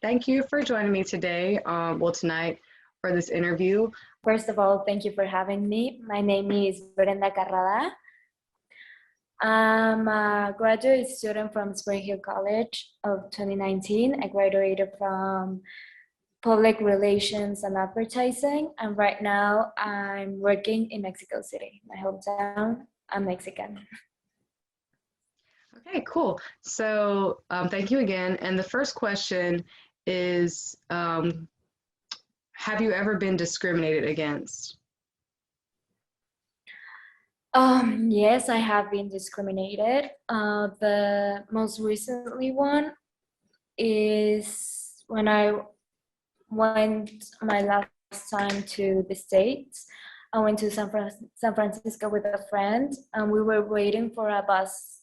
Thank you for joining me today, tonight for this interview. First of all, thank you for having me. My name is Brenda Carrada. I'm a graduate student from Spring Hill College of 2019. I graduated from Public Relations and Advertising, and right now I'm working in Mexico City, my hometown. I'm Mexican. Okay, cool. So thank you again. And the first question is, have you ever been discriminated against? Yes, I have been discriminated. The most recently one is when I went my last time to the States. I went to San Francisco with a friend, and we were waiting for a bus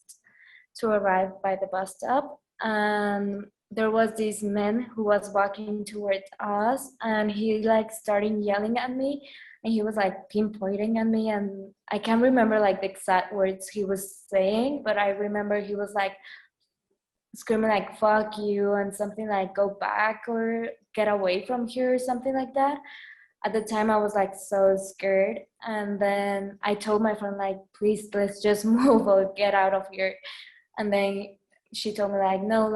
to arrive by the bus stop. And there was this man who was walking towards us, and he like started yelling at me, and he was like pinpointing at me, and I can't remember like the exact words he was saying, but I remember he was like screaming like fuck you and something like go back or get away from here or something like that. At the time I was like so scared, and then I told my friend like please let's just move or get out of here. And then she told me like no,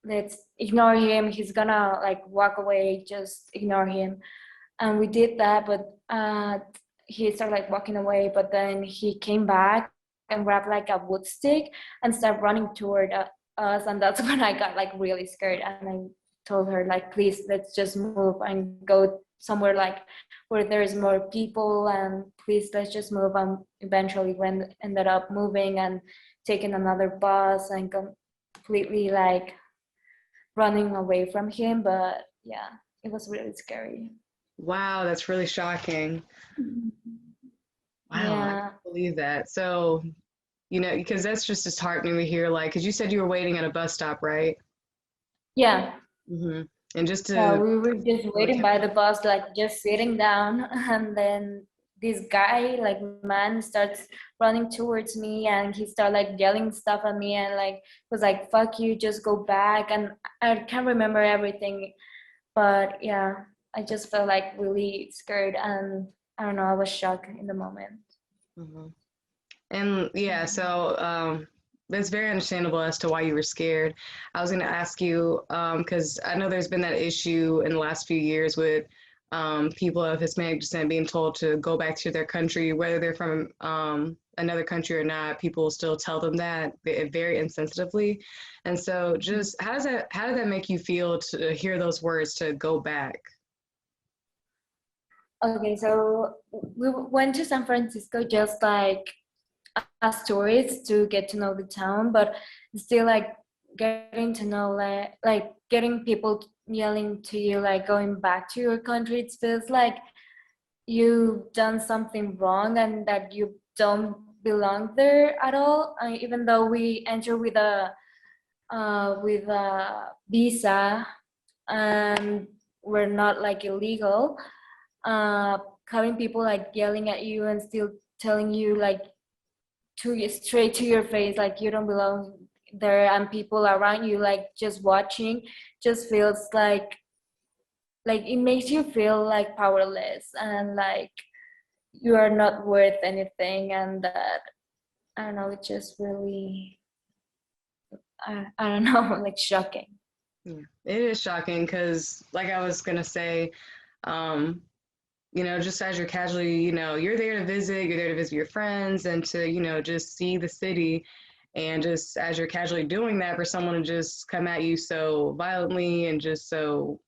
let's ignore him, he's gonna like walk away, just ignore him. And we did that, but he started like walking away, but then he came back and grabbed like a wood stick and started running toward us. And that's when I got like really scared, and I told her like please let's just move and go somewhere like where there's more people, and please let's just move. And eventually we ended up moving and taking another bus and completely like running away from him. But yeah, it was really scary. Wow, that's really shocking. Wow, I Yeah. can't believe that. So, because that's just disheartening to hear, like, because you said you were waiting at a bus stop, right? Yeah. hmm And just Yeah, to, we were just waiting by the bus, like just sitting down, and then this guy, like man, starts running towards me, and he started like yelling stuff at me, and like was like "fuck you, just go back." And I can't remember everything, but yeah, I just felt like really scared, and I don't know, I was shocked in the moment. Mhm. And yeah, so that's very understandable as to why you were scared. I was going to ask you, because I know there's been that issue in the last few years with people of Hispanic descent being told to go back to their country, whether they're from another country or not. People still tell them that very insensitively. And so, just how did that make you feel to hear those words to go back? Okay, so we went to San Francisco just like as tourists to get to know the town, but still like getting to know like getting people yelling to you like going back to your country. It feels like you've done something wrong and that you don't belong there at all. Even though we enter with a visa and we're not like illegal, uh, having people like yelling at you and still telling you like to straight to your face like you don't belong there, and people around you like just watching, just feels like it makes you feel like powerless and like you are not worth anything. And that, I don't know, it's just really I don't know, like shocking. Yeah, it is shocking because, like I was gonna say, um, just as you're casually, you're there to visit, you're there to visit your friends and to, just see the city. And just as you're casually doing that, for someone to just come at you so violently and just so,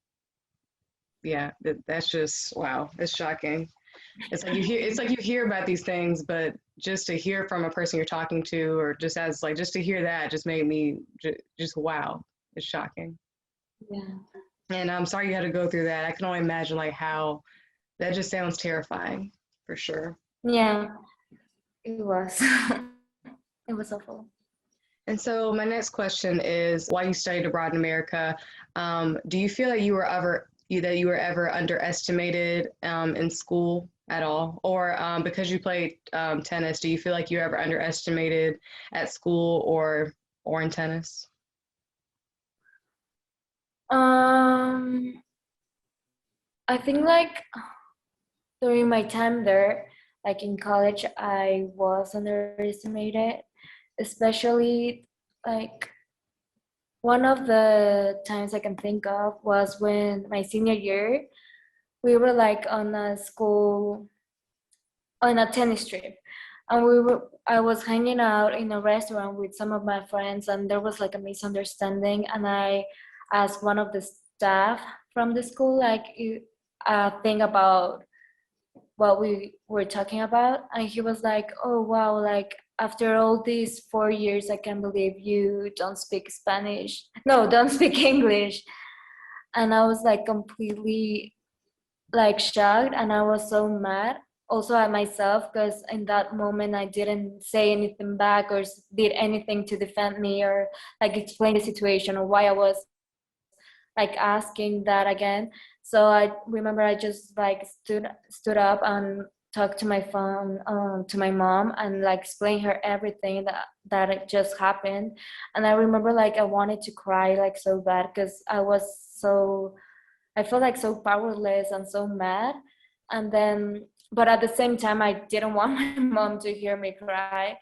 yeah, that's just, wow, it's shocking. It's like you hear about these things, but just to hear from a person you're talking to, or just as like, just to hear that just made me just, wow, it's shocking. Yeah. And I'm sorry you had to go through that. I can only imagine like how that just sounds terrifying for sure. Yeah, it was. It was awful. And so my next question is, while you studied abroad in America, do you feel that you were ever underestimated in school at all, or because you played tennis, do you feel like you were ever underestimated at school or in tennis? Um, I think like during my time there, like in college, I was underestimated, especially like one of the times I can think of was when my senior year, we were like on a school, on a tennis trip. And I was hanging out in a restaurant with some of my friends, and there was like a misunderstanding. And I asked one of the staff from the school, like, a thing about what we were talking about, and he was like, oh wow, like after all these 4 years I can't believe you don't speak Spanish, no, don't speak English. And I was like completely like shocked, and I was so mad also at myself, because in that moment I didn't say anything back or did anything to defend me or like explain the situation or why I was like asking that again. So I remember I just like stood up and talked to my phone, to my mom, and like explained her everything that it just happened. And I remember like I wanted to cry like so bad, because I felt like so powerless and so mad. And then, but at the same time, I didn't want my mom to hear me cry,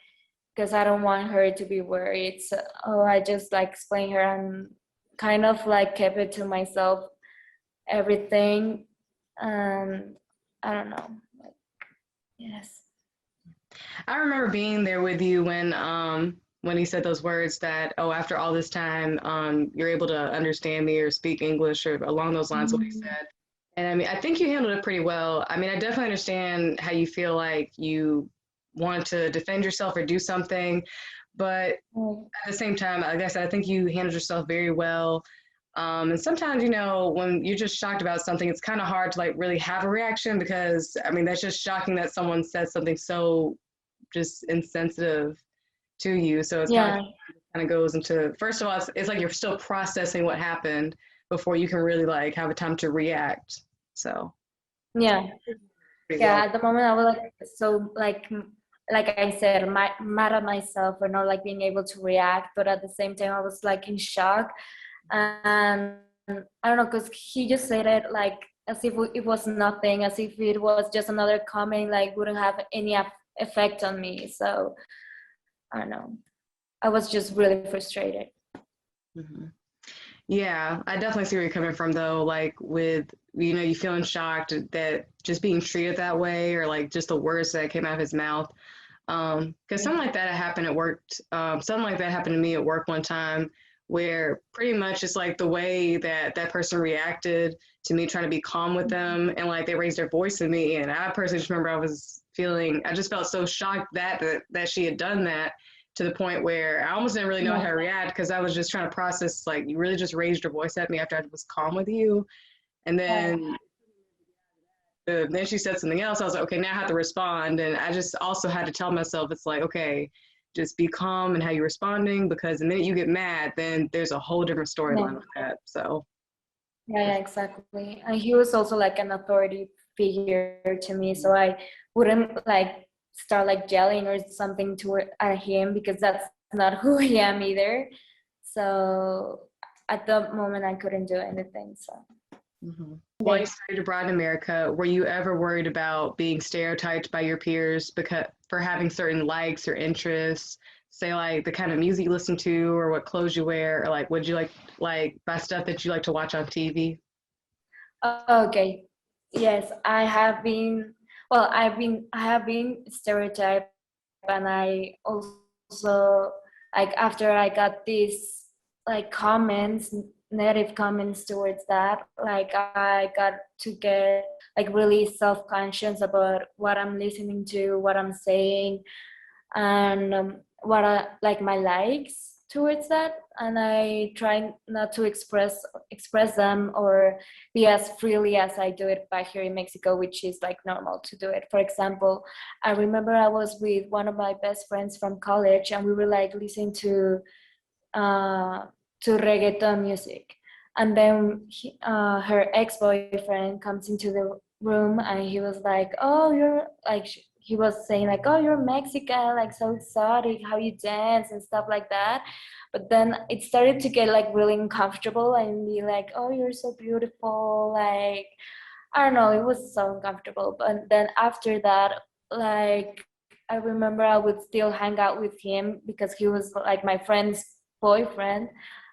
because I don't want her to be worried. So I just like explained her and kind of like kept it to myself, everything. And I don't know. Like, yes. I remember being there with you when he said those words that, oh, after all this time, you're able to understand me or speak English or along those lines, what he Mm, said. And I mean, I think you handled it pretty well. I mean, I definitely understand how you feel like you want to defend yourself or do something, but mm, at the same time, like I said, I think you handled yourself very well. And sometimes, when you're just shocked about something, it's kind of hard to like really have a reaction because I mean, that's just shocking that someone said something so just insensitive to you. So it's yeah, kind of goes into, first of all, it's like you're still processing what happened before you can really like have a time to react. So yeah, pretty yeah. well. At the moment, I was like so like I said, mad at myself for not like being able to react, but at the same time, I was like in shock. And I don't know, because he just said it like as if it was nothing, as if it was just another comment, like wouldn't have any effect on me. So I don't know. I was just really frustrated. Mhm. Yeah, I definitely see where you're coming from though. Like with you feeling shocked that just being treated that way, or like just the words that came out of his mouth. Because something like that happened at work. Something like that happened to me at work one time, where pretty much it's like the way that that person reacted to me trying to be calm with them, and like they raised their voice at me, and I personally just remember I just felt so shocked that she had done that to the point where I almost didn't really know how Yeah, to react because I was just trying to process like you really just raised your voice at me after I was calm with you, and then she said something else. I was like, okay, now I have to respond. And I just also had to tell myself, it's like, okay, just be calm in how you're responding because the minute you get mad, then there's a whole different yeah, storyline with that. So, yeah, exactly. And he was also like an authority figure to me, so I wouldn't like start like yelling or something toward at him, because that's not who I am either. So at the moment, I couldn't do anything. So while you studied abroad in America, were you ever worried about being stereotyped by your peers because for having certain likes or interests? Say like the kind of music you listen to, or what clothes you wear, or like would you like by stuff that you like to watch on TV? okay. Yes, I have been. Well, I have been stereotyped, and I also like after I got these like comments, negative comments towards that. Like I got to get like really self-conscious about what I'm listening to, what I'm saying, and what I like my likes towards that, and I try not to express them or be as freely as I do it back here in Mexico, which is like normal to do it. For example, I remember I was with one of my best friends from college, and we were like listening uh to reggaeton music, and then her ex-boyfriend comes into the room, and he was like, oh, you're like, he was saying like, oh, you're Mexican, like so exotic, how you dance and stuff like that. But then it started to get like really uncomfortable and be like, oh, you're so beautiful, like I don't know, it was so uncomfortable. But then after that, like I remember I would still hang out with him because he was like my friend's boyfriend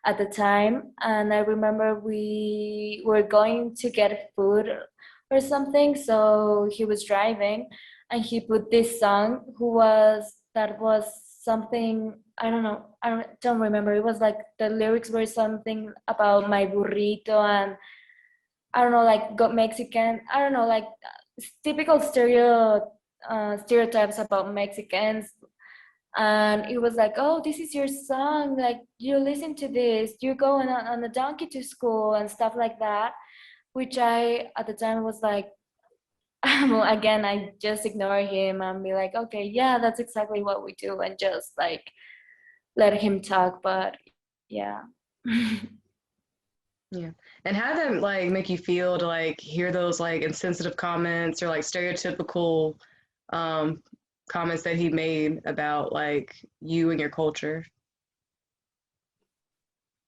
at the time. And I remember we were going to get food or something. So he was driving and he put this song that was something, I don't know, don't remember. It was like the lyrics were something about my burrito and I don't know, like got Mexican, I don't know, like typical stereotypes about Mexicans. And it was like, oh, this is your song, like you listen to this, you go on a donkey to school and stuff like that, which I at the time was like, well, again, I just ignore him and be like, okay, yeah, that's exactly what we do, and just like let him talk. But yeah. Yeah. And how did that like make you feel to like hear those like insensitive comments or like stereotypical um comments that he made about like you and your culture?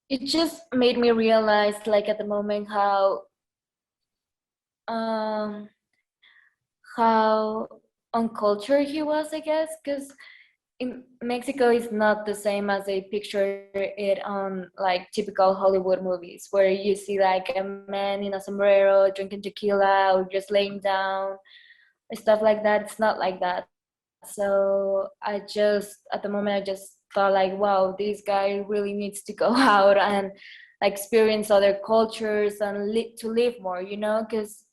It just made me realize like at the moment um how uncultured he was, I guess, because in Mexico is not the same as they picture it on like typical Hollywood movies, where you see like a man in a sombrero drinking tequila or just laying down or stuff like that. It's not like that. So I just, at the moment, I just thought like, wow, this guy really needs to go out and like experience other cultures and to live more, you know, because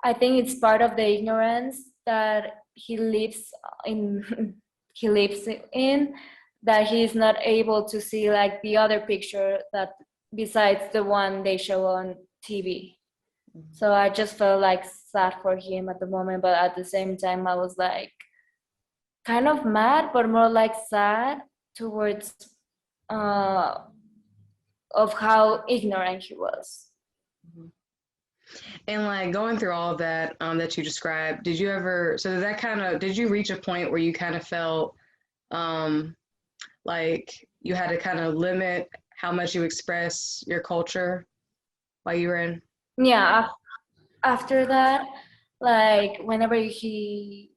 I think it's part of the ignorance that he lives in. He lives in, that he's not able to see like the other picture that besides the one they show on TV. So I just felt like sad for him at the moment, but at the same time I was like kind of mad, but more like sad towards uh of how ignorant he was. And like going through all of that that you described, did you ever so did that kind of did you reach a point where you kind of felt um like you had to kind of limit how much you express your culture while you were in? Yeah, after that, like whenever he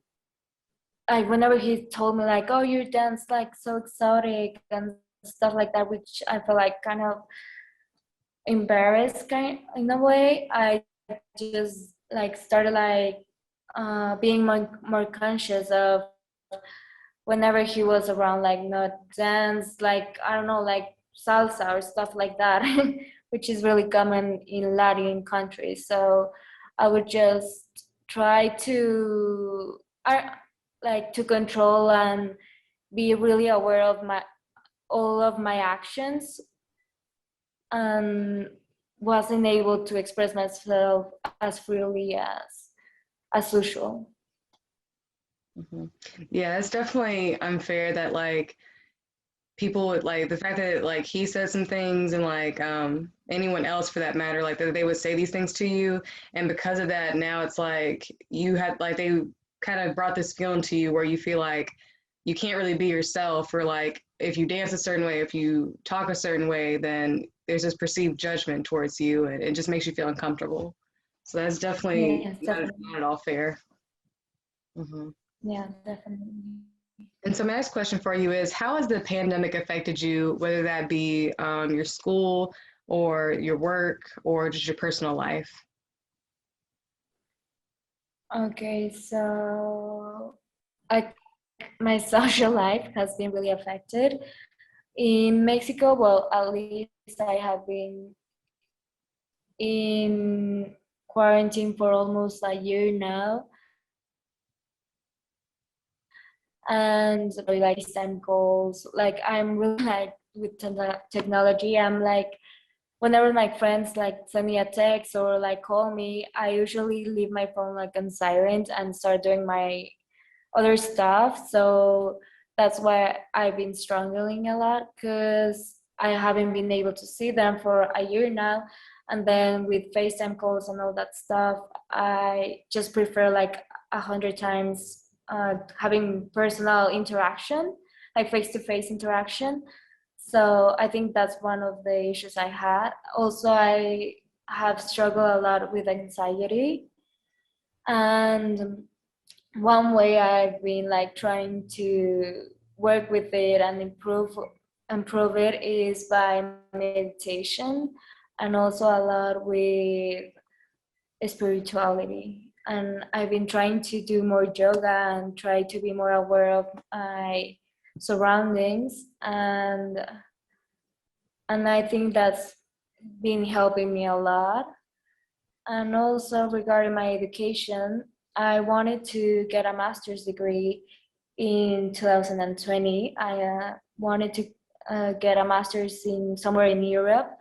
told me like, oh, you dance like so exotic and stuff like that, which I feel like kind of embarrassed kind in a way, I just like started like being more conscious of whenever he was around, like not dance like I don't know, like salsa or stuff like that, which is really common in Latin countries. So I would just try to like to control and be really aware of my all of my actions, and wasn't able to express myself as freely as usual. Mm-hmm. Yeah, it's definitely unfair that like people would like the fact that like he said some things and like anyone else for that matter like that they would say these things to you, and because of that now it's like you had like they kind of brought this feeling to you where you feel like you can't really be yourself, or like if you dance a certain way, if you talk a certain way, then there's this perceived judgment towards you and it just makes you feel uncomfortable. So that's definitely Yes, not definitely. at all fair. Hmm. Yeah, definitely. And so my next question for you is, how has the pandemic affected you, whether that be your school or your work or just your personal life? Okay, so I my social life has been really affected. In Mexico, well, at least I have been in quarantine for almost a year now. And like these time goals, like I'm really like with technology, I'm like whenever my friends like send me a text or like call me, I usually leave my phone like on silent and start doing my other stuff. So that's why I've been struggling a lot, because I haven't been able to see them for a year now. And then with FaceTime calls and all that stuff, I just prefer like 100 times having personal interaction, like face-to-face interaction. So I think that's one of the issues I had. Also, I have struggled a lot with anxiety, and one way I've been like trying to work with it and improve it is by meditation, and also a lot with spirituality. And I've been trying to do more yoga and try to be more aware of my surroundings, and I think that's been helping me a lot. And also regarding my education, I wanted to get a master's degree in 2020. I wanted to get a master's in somewhere in Europe,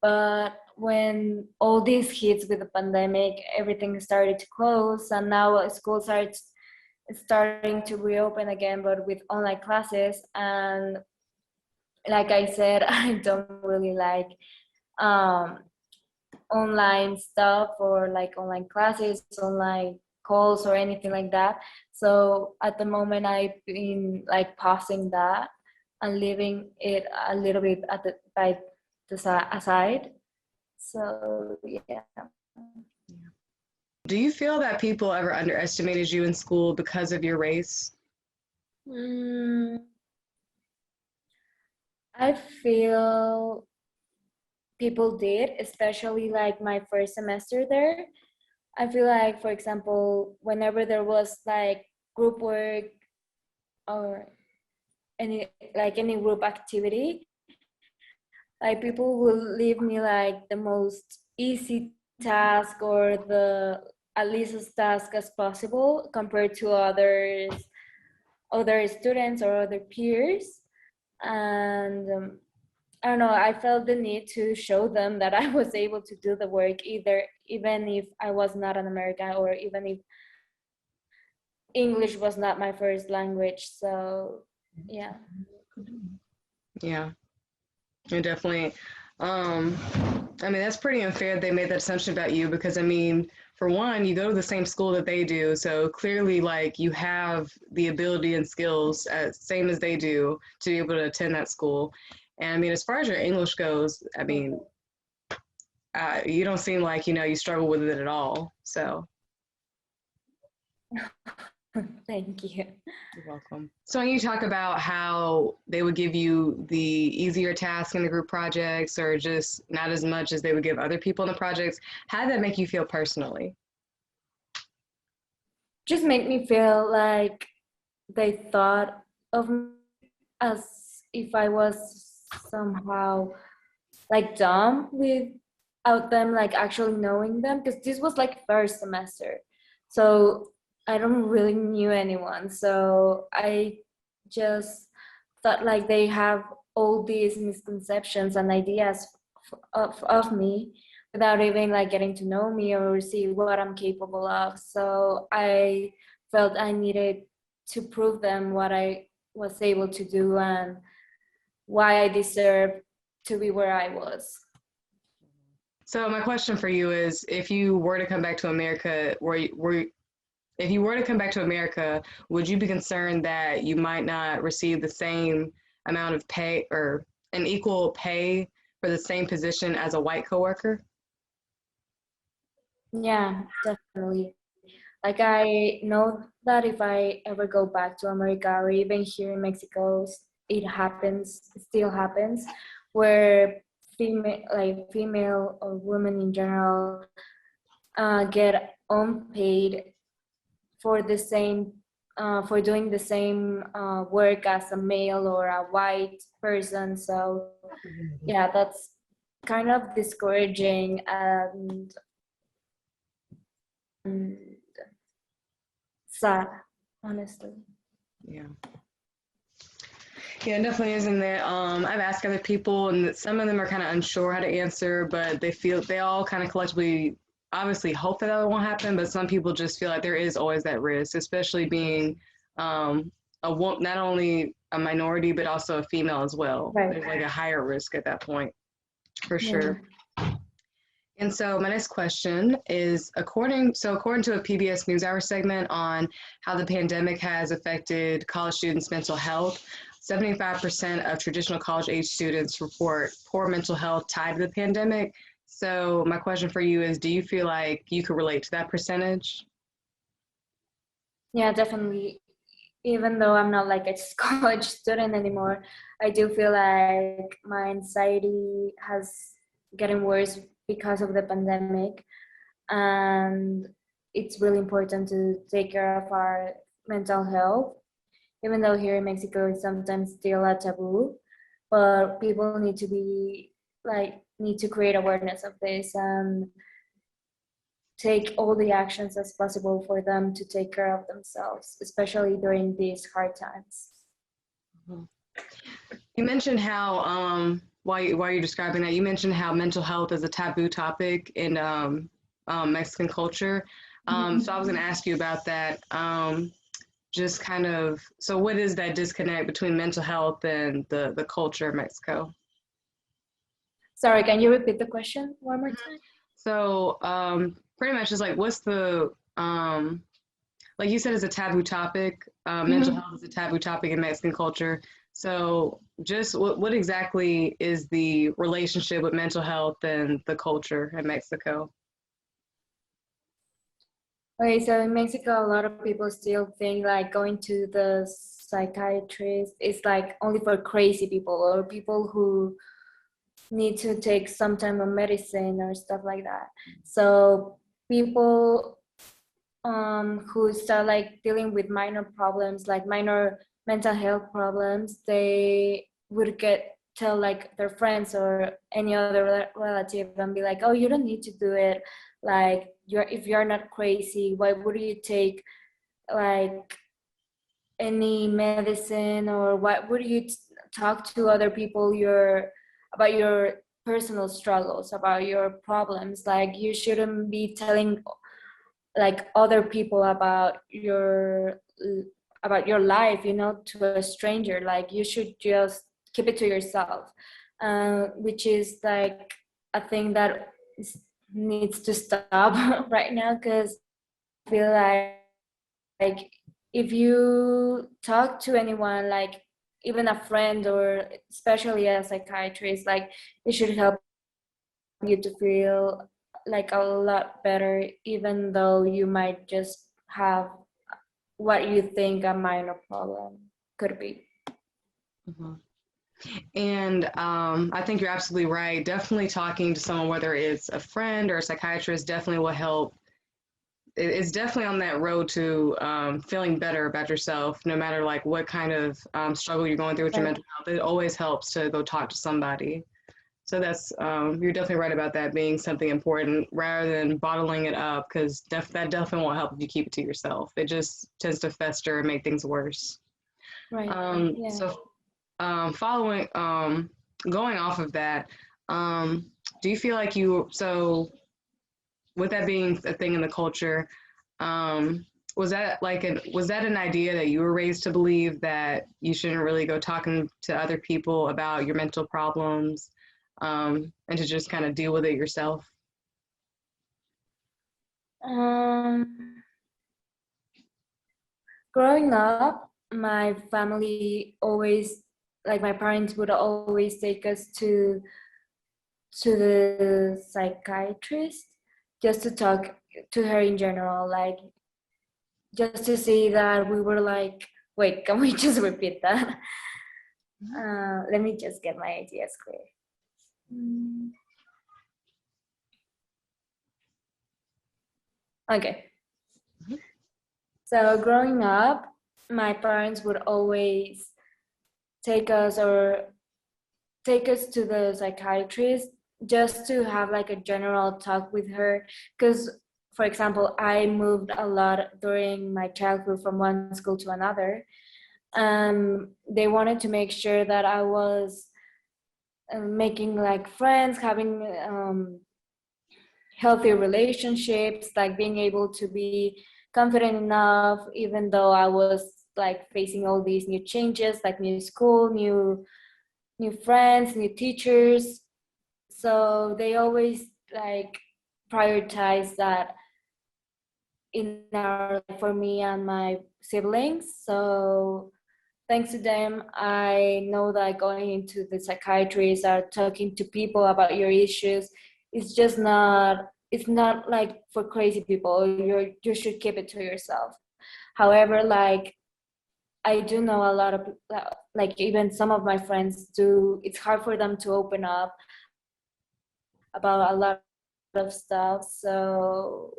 but when all these hits with the pandemic, everything started to close, and now schools are starting to reopen again, but with online classes. And like I said, I don't really like online stuff, or like online classes, online calls, or anything like that. So at the moment, I've been like pausing that and leaving it a little bit at the aside. So yeah. Do you feel that people ever underestimated you in school because of your race? I feel people did, especially like my first semester there. I feel like, for example, whenever there was like group work or any group activity, like people will leave me like the most easy task, or the at least as task as possible compared to other students or other peers. And I don't know, I felt the need to show them that I was able to do the work, even if I was not an American, or even if English was not my first language. So yeah. Yeah, it definitely. I mean, that's pretty unfair they made that assumption about you, because I mean, for one, you go to the same school that they do, so clearly, like, you have the ability and skills same as they do to be able to attend that school. And I mean, as far as your English goes, I mean, you don't seem like, you struggle with it at all. So Thank you. you're welcome. So when you talk about how they would give you the easier task in the group projects, or just not as much as they would give other people in the projects, how did that make you feel personally? Just make me feel like they thought of me as if I was somehow like dumb without them like actually knowing them, because this was like first semester, so I don't really knew anyone. So I just thought like they have all these misconceptions and ideas of me without even like getting to know me or see what I'm capable of. So I felt I needed to prove them what I was able to do and why I deserve to be where I was. So my question for you is, if you were to come back to America, if you were to come back to America, would you be concerned that you might not receive the same amount of pay, or an equal pay for the same position as a white coworker? Yeah, definitely. Like I know that if I ever go back to America, or even here in Mexico, it still happens, where female or women in general get unpaid for the same for doing the same work as a male or a white person. So yeah, that's kind of discouraging and sad, honestly. Yeah. Yeah, it definitely is in there. I've asked other people, and some of them are kind of unsure how to answer, but they all kind of collectively obviously hope that that won't happen, but some people just feel like there is always that risk, especially being not only a minority, but also a female as well. Right. There's like a higher risk at that point, for Yeah. sure. And so my next question is according to a PBS NewsHour segment on how the pandemic has affected college students' mental health, 75% of traditional college age students report poor mental health tied to the pandemic. So my question for you is, do you feel like you could relate to that percentage? Yeah, definitely. Even though I'm not like a college student anymore, I do feel like my anxiety has getting worse because of the pandemic, and it's really important to take care of our mental health. Even though here in Mexico it's sometimes still a taboo, but people need to be need to create awareness of this and take all the actions as possible for them to take care of themselves, especially during these hard times. You mentioned how, while you're describing that, you mentioned how mental health is a taboo topic in Mexican culture. So I was going to ask you about that. Just kind of, so what is that disconnect between mental health and the culture of Mexico? Sorry, can you repeat the question one more time? So pretty much just like, what's the, like you said, it's a taboo topic. Mental health is a taboo topic in Mexican culture. So just what exactly is the relationship with mental health and the culture in Mexico? Okay, so in Mexico, a lot of people still think like going to the psychiatrist is like only for crazy people or people who need to take some type of medicine or stuff like that. So people who start like dealing with minor problems, like minor mental health problems, they would tell like their friends or any other relative and be like, oh, you don't need to do it. Like if you're not crazy, why would you take like any medicine, or why would you talk to other people about your personal struggles, about your problems? Like you shouldn't be telling like other people about your life, to a stranger. Like you should just keep it to yourself, which is like a thing that needs to stop right now, because I feel like if you talk to anyone, like even a friend or especially a psychiatrist, like it should help you to feel like a lot better, even though you might just have what you think a minor problem could be. Mm-hmm. And I think you're absolutely right. Definitely talking to someone, whether it's a friend or a psychiatrist, definitely will help. It's definitely on that road to feeling better about yourself, no matter like what kind of struggle you're going through with your mental health. It always helps to go talk to somebody. So that's you're definitely right about that being something important rather than bottling it up, because that definitely won't help if you keep it to yourself. It just tends to fester and make things worse. Right. Yeah. So following going off of that, do you feel like with that being a thing in the culture, was that an idea that you were raised to believe that you shouldn't really go talking to other people about your mental problems, and to just kind of deal with it yourself? Growing up, my family always, like my parents would always take us to the psychiatrist just to talk to her in general, like just to see that we were like, wait, can we just repeat that? Let me just get my ideas clear. Okay. So growing up, my parents would always take us to the psychiatrist just to have like a general talk with her, because for example, I moved a lot during my childhood from one school to another, and they wanted to make sure that I was making like friends, having healthy relationships, like being able to be confident enough, even though I was like facing all these new changes, like new school, new friends, new teachers. So they always like prioritize that in our life for me and my siblings. So thanks to them, I know that going into the psychiatrist or talking to people about your issues, it's just not, it's not like for crazy people. You should keep it to yourself. However, like I do know a lot of, like even some of my friends do, it's hard for them to open up about a lot of stuff. So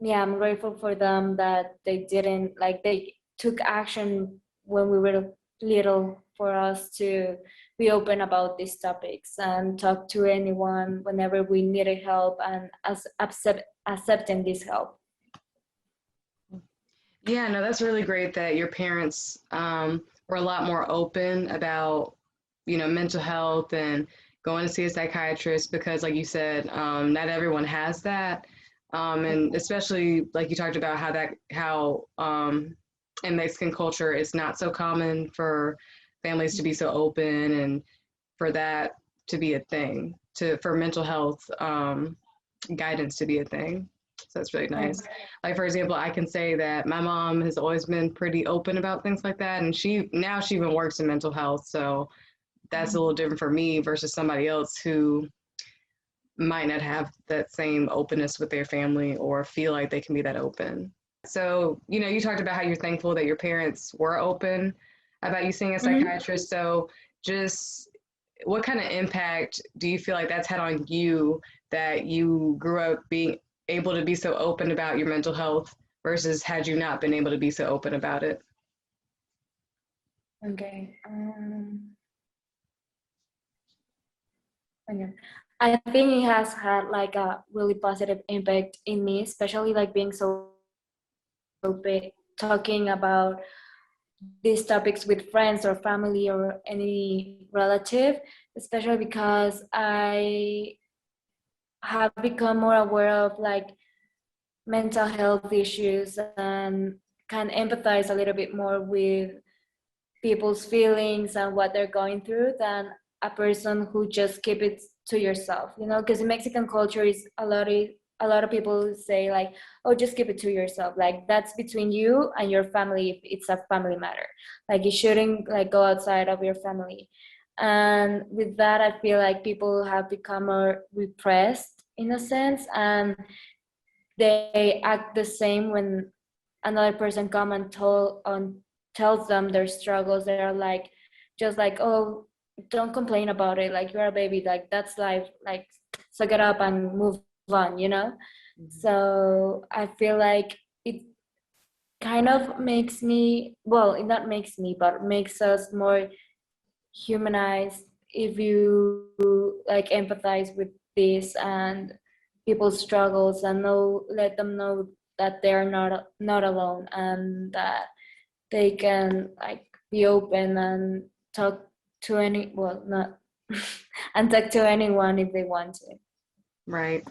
yeah, I'm grateful for them that they didn't, like they took action when we were little for us to be open about these topics and talk to anyone whenever we needed help, and accepting this help. Yeah, no, that's really great that your parents were a lot more open about, mental health and going to see a psychiatrist because, like you said, not everyone has that. And especially like you talked about how in Mexican culture, it's not so common for families to be so open and for that to be a thing, for mental health guidance to be a thing. So that's really nice. Like, for example, I can say that my mom has always been pretty open about things like that. And she even works in mental health. So that's a little different for me versus somebody else who might not have that same openness with their family or feel like they can be that open. So, you talked about how you're thankful that your parents were open about you seeing a psychiatrist. So just what kind of impact do you feel like that's had on you, that you grew up being able to be so open about your mental health versus had you not been able to be so open about it? Okay. I think it has had like a really positive impact in me, especially like being so open, talking about these topics with friends or family or any relative, especially because I have become more aware of like mental health issues and can empathize a little bit more with people's feelings and what they're going through than a person who just keep it to yourself, because in Mexican culture is a lot of people say like, oh, just keep it to yourself, like that's between you and your family if it's a family matter, like you shouldn't like go outside of your family. And with that, I feel like people have become more repressed in a sense, and they act the same when another person come and tells them their struggles. They're like, just like, oh, don't complain about it, like you're a baby, like that's life, like suck it up and move on. So I feel like it kind of makes me, well, it not makes me, but makes us more humanized if you like empathize with this and people's struggles, and let them know that they're not alone, and that they can like be open and talk to any, well, not and talk to anyone if they want to. Right.